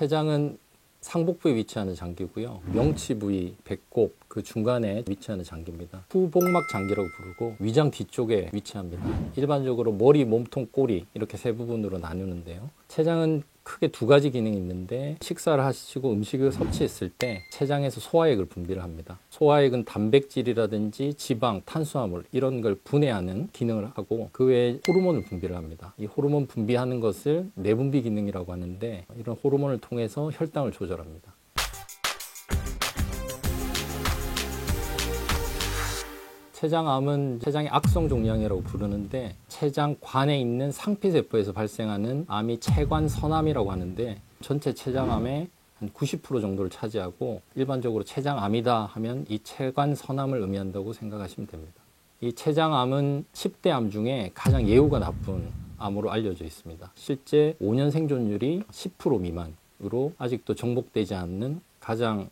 췌장은 상복부에 위치하는 장기고요. 명치 부위, 배꼽 그 중간에 위치하는 장기입니다. 후복막 장기라고 부르고 위장 뒤쪽에 위치합니다. 일반적으로 머리, 몸통, 꼬리 이렇게 세 부분으로 나누는데요. 췌장은 크게 두 가지 기능이 있는데 식사를 하시고 음식을 섭취했을 때 췌장에서 소화액을 분비를 합니다. 소화액은 단백질이라든지 지방, 탄수화물 이런 걸 분해하는 기능을 하고 그 외에 호르몬을 분비를 합니다. 이 호르몬 분비하는 것을 내분비 기능이라고 하는데 이런 호르몬을 통해서 혈당을 조절합니다. 췌장암은 췌장의 악성 종양이라고 부르는데 췌장관에 있는 상피세포에서 발생하는 암이 췌관선암이라고 하는데 전체 췌장암의 한 90% 정도를 차지하고 일반적으로 췌장암이다 하면 이 췌관선암을 의미한다고 생각하시면 됩니다. 이 췌장암은 10대 암 중에 가장 예후가 나쁜 암으로 알려져 있습니다. 실제 5년 생존율이 10% 미만으로 아직도 정복되지 않는 가장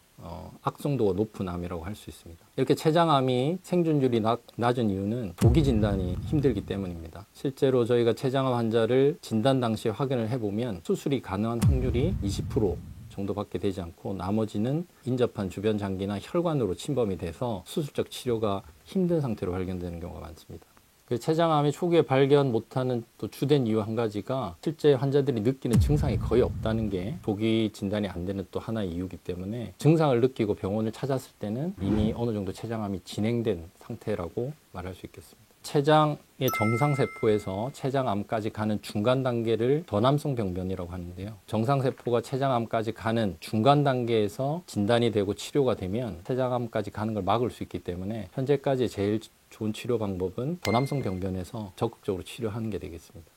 악성도가 높은 암이라고 할 수 있습니다. 이렇게 췌장암이 생존율이 낮은 이유는 조기 진단이 힘들기 때문입니다. 실제로 저희가 췌장암 환자를 진단 당시에 확인을 해보면 수술이 가능한 확률이 20% 정도밖에 되지 않고 나머지는 인접한 주변 장기나 혈관으로 침범이 돼서 수술적 치료가 힘든 상태로 발견되는 경우가 많습니다. 췌장암이 초기에 발견 못하는 또 주된 이유 한 가지가 실제 환자들이 느끼는 증상이 거의 없다는 게 조기 진단이 안 되는 또 하나의 이유이기 때문에 증상을 느끼고 병원을 찾았을 때는 이미 어느 정도 췌장암이 진행된 상태라고 말할 수 있겠습니다. 췌장의 정상세포에서 췌장암까지 가는 중간 단계를 전암성 병변이라고 하는데요. 정상세포가 췌장암까지 가는 중간 단계에서 진단이 되고 치료가 되면 췌장암까지 가는 걸 막을 수 있기 때문에 현재까지 제일 좋은 치료 방법은 전암성 병변에서 적극적으로 치료하는 게 되겠습니다.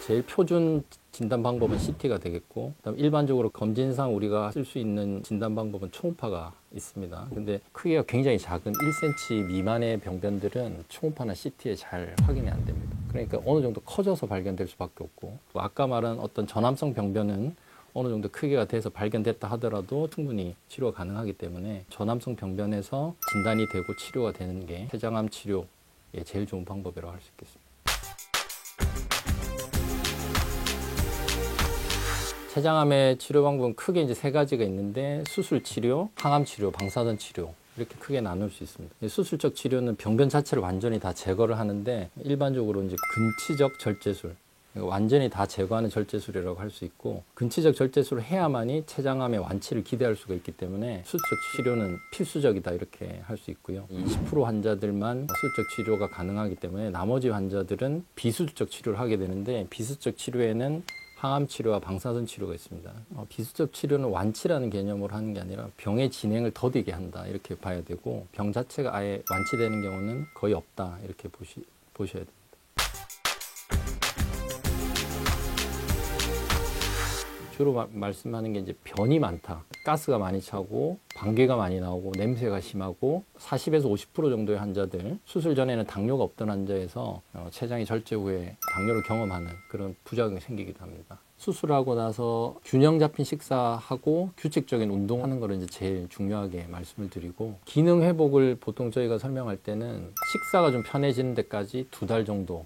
제일 표준 진단 방법은 CT가 되겠고 그다음 일반적으로 검진상 우리가 쓸 수 있는 진단 방법은 초음파가 있습니다. 근데 크기가 굉장히 작은 1cm 미만의 병변들은 초음파나 CT에 잘 확인이 안 됩니다. 그러니까 어느 정도 커져서 발견될 수밖에 없고 또 아까 말한 어떤 전암성 병변은 어느 정도 크기가 돼서 발견됐다 하더라도 충분히 치료가 가능하기 때문에 전암성 병변에서 진단이 되고 치료가 되는 게 췌장암 치료의 제일 좋은 방법이라고 할 수 있겠습니다. 췌장암의 치료 방법은 크게 이제 세 가지가 있는데 수술 치료, 항암 치료, 방사선 치료 이렇게 크게 나눌 수 있습니다. 수술적 치료는 병변 자체를 완전히 다 제거를 하는데 일반적으로 이제 근치적 절제술 완전히 다 제거하는 절제술이라고 할 수 있고 근치적 절제술을 해야만이 췌장암의 완치를 기대할 수가 있기 때문에 수술적 치료는 필수적이다 이렇게 할 수 있고요. 20% 환자들만 수술적 치료가 가능하기 때문에 나머지 환자들은 비수술적 치료를 하게 되는데 비수술적 치료에는 항암 치료와 방사선 치료가 있습니다. 비수술적 치료는 완치라는 개념으로 하는 게 아니라 병의 진행을 더디게 한다 이렇게 봐야 되고 병 자체가 아예 완치되는 경우는 거의 없다 이렇게 보셔야 됩니다. 주로 말씀하는 게 이제 변이 많다. 가스가 많이 차고 방귀가 많이 나오고 냄새가 심하고 40에서 50% 정도의 환자들 수술 전에는 당뇨가 없던 환자에서 췌장이 절제 후에 당뇨를 경험하는 그런 부작용이 생기기도 합니다. 수술하고 나서 균형 잡힌 식사하고 규칙적인 운동하는 거를 이제 제일 중요하게 말씀을 드리고 기능 회복을 보통 저희가 설명할 때는 식사가 좀 편해지는 데까지 2달 정도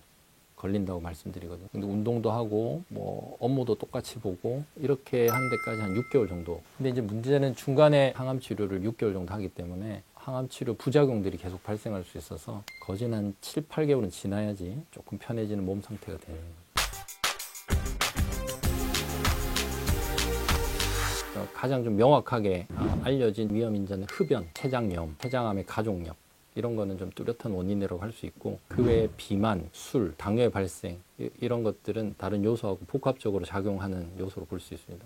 걸린다고 말씀드리거든요. 근데 운동도 하고 뭐 업무도 똑같이 보고 이렇게 하는 데까지 한 6개월 정도. 근데 이제 문제는 중간에 항암 치료를 6개월 정도 하기 때문에 항암 치료 부작용들이 계속 발생할 수 있어서 거진 한 7, 8개월은 지나야지 조금 편해지는 몸 상태가 되는 거죠. 가장 좀 명확하게 알려진 위험 인자는 흡연, 췌장염, 췌장암의 가족력 이런 거는 좀 뚜렷한 원인이라고 할 수 있고 그 외에 비만, 술, 당뇨의 발생 이런 것들은 다른 요소하고 복합적으로 작용하는 요소로 볼 수 있습니다.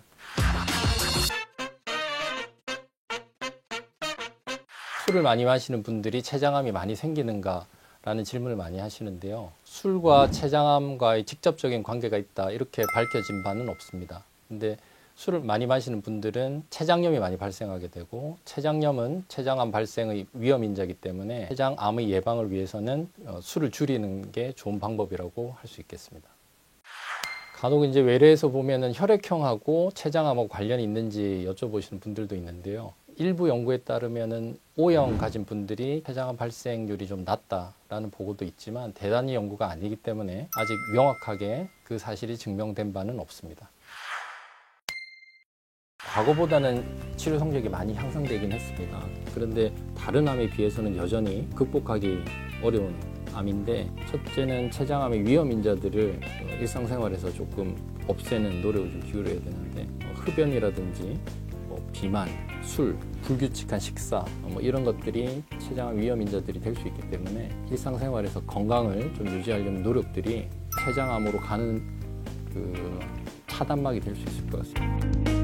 술을 많이 마시는 분들이 췌장암이 많이 생기는가 라는 질문을 많이 하시는데요. 술과 췌장암과의 직접적인 관계가 있다 이렇게 밝혀진 바는 없습니다. 근데 술을 많이 마시는 분들은 췌장염이 많이 발생하게 되고 췌장염은 췌장암 발생의 위험 인자이기 때문에 췌장암의 예방을 위해서는 술을 줄이는 게 좋은 방법이라고 할 수 있겠습니다. 간혹 이제 외래에서 보면은 혈액형하고 췌장암하고 관련이 있는지 여쭤보시는 분들도 있는데요. 일부 연구에 따르면은 O형 가진 분들이 췌장암 발생률이 좀 낮다라는 보고도 있지만 대단히 연구가 아니기 때문에 아직 명확하게 그 사실이 증명된 바는 없습니다. 과거보다는 치료 성적이 많이 향상되긴 했습니다. 그런데 다른 암에 비해서는 여전히 극복하기 어려운 암인데, 첫째는 췌장암의 위험 인자들을 일상생활에서 조금 없애는 노력을 좀 기울여야 되는데, 흡연이라든지 비만, 술, 불규칙한 식사 이런 것들이 췌장암 위험 인자들이 될 수 있기 때문에 일상생활에서 건강을 좀 유지하려는 노력들이 췌장암으로 가는 그 차단막이 될 수 있을 것 같습니다.